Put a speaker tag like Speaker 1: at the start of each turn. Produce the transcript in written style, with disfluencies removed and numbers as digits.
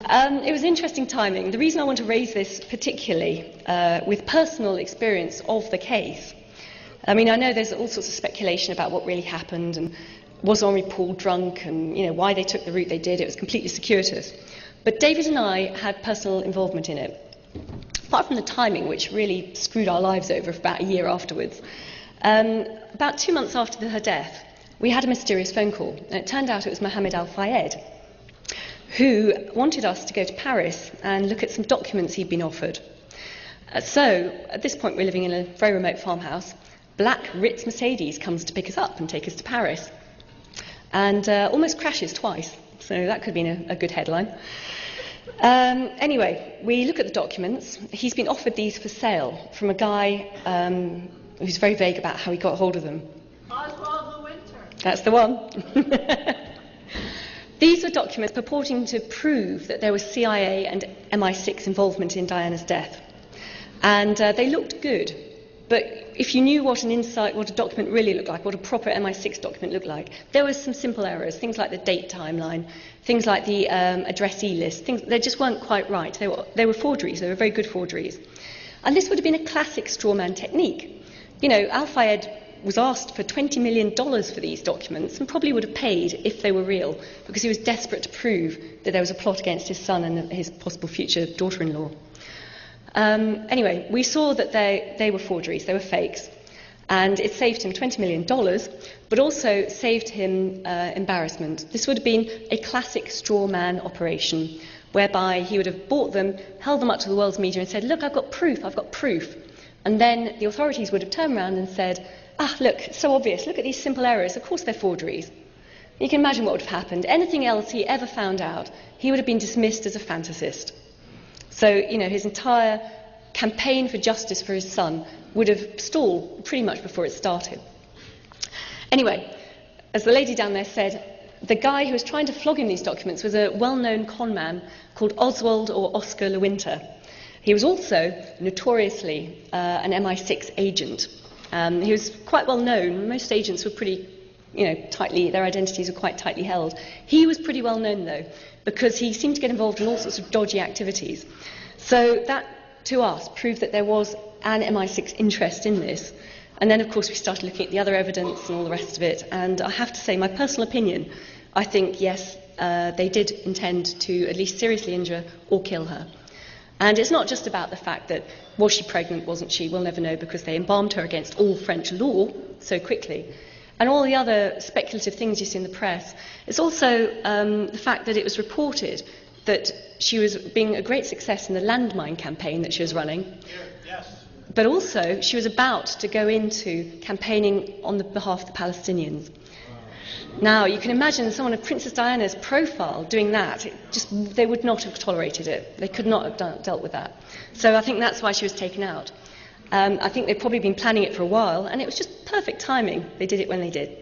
Speaker 1: It was interesting timing. The reason I want to raise this particularly with personal experience of the case, I mean, I know there's all sorts of speculation about what really happened and was Henri Paul drunk and, why they took the route they did. It was completely circuitous. But David and I had personal involvement in it. Apart from the timing, which really screwed our lives over for about a year afterwards, about 2 months after her death, we had a mysterious phone call. And it turned out it was Mohammed Al-Fayed, who wanted us to go to Paris and look at some documents he'd been offered. So, at this point, we're living in a very remote farmhouse. Black Ritz Mercedes comes to pick us up and take us to Paris. And almost crashes twice. So that could have been a good headline. Anyway, we look at the documents. He's been offered these for sale from a guy who's very vague about how he got hold of them.
Speaker 2: Oswald the Winter.
Speaker 1: That's the one. These were documents purporting to prove that there was CIA and MI6 involvement in Diana's death. And they looked good. But if you knew what a document really looked like, what a proper MI6 document looked like, there were some simple errors, things like the date timeline, things like the addressee list, they just weren't quite right. They were forgeries, they were very good forgeries. And this would have been a classic straw man technique. Al-Fayed was asked for $20 million for these documents and probably would have paid if they were real, because he was desperate to prove that there was a plot against his son and his possible future daughter-in-law. Anyway, we saw that they were forgeries, they were fakes, and it saved him $20 million, but also saved him embarrassment. This would have been a classic straw man operation, whereby he would have bought them, held them up to the world's media and said, look, I've got proof. And then the authorities would have turned around and said, look, it's so obvious, look at these simple errors, of course they're forgeries. You can imagine what would have happened. Anything else he ever found out, he would have been dismissed as a fantasist. So, his entire campaign for justice for his son would have stalled pretty much before it started. Anyway, as the lady down there said, the guy who was trying to flog him these documents was a well-known con man called Oswald or Oscar Le Winter. He was also notoriously an MI6 agent. He was quite well known. Most agents were pretty, their identities were quite tightly held. He was pretty well known, though, because he seemed to get involved in all sorts of dodgy activities. So that, to us, proved that there was an MI6 interest in this. And then, of course, we started looking at the other evidence and all the rest of it. And I have to say, my personal opinion, I think, yes, they did intend to at least seriously injure or kill her. And it's not just about the fact that, was she pregnant, wasn't she? We'll never know, because they embalmed her against all French law so quickly. And all the other speculative things you see in the press. It's also the fact that it was reported that she was being a great success in the landmine campaign that she was running.
Speaker 2: Yes.
Speaker 1: But also, she was about to go into campaigning on the behalf of the Palestinians. Now, you can imagine someone of Princess Diana's profile doing that. They would not have tolerated it. They could not have dealt with that. So I think that's why she was taken out. I think they'd probably been planning it for a while, and it was just perfect timing. They did it when they did.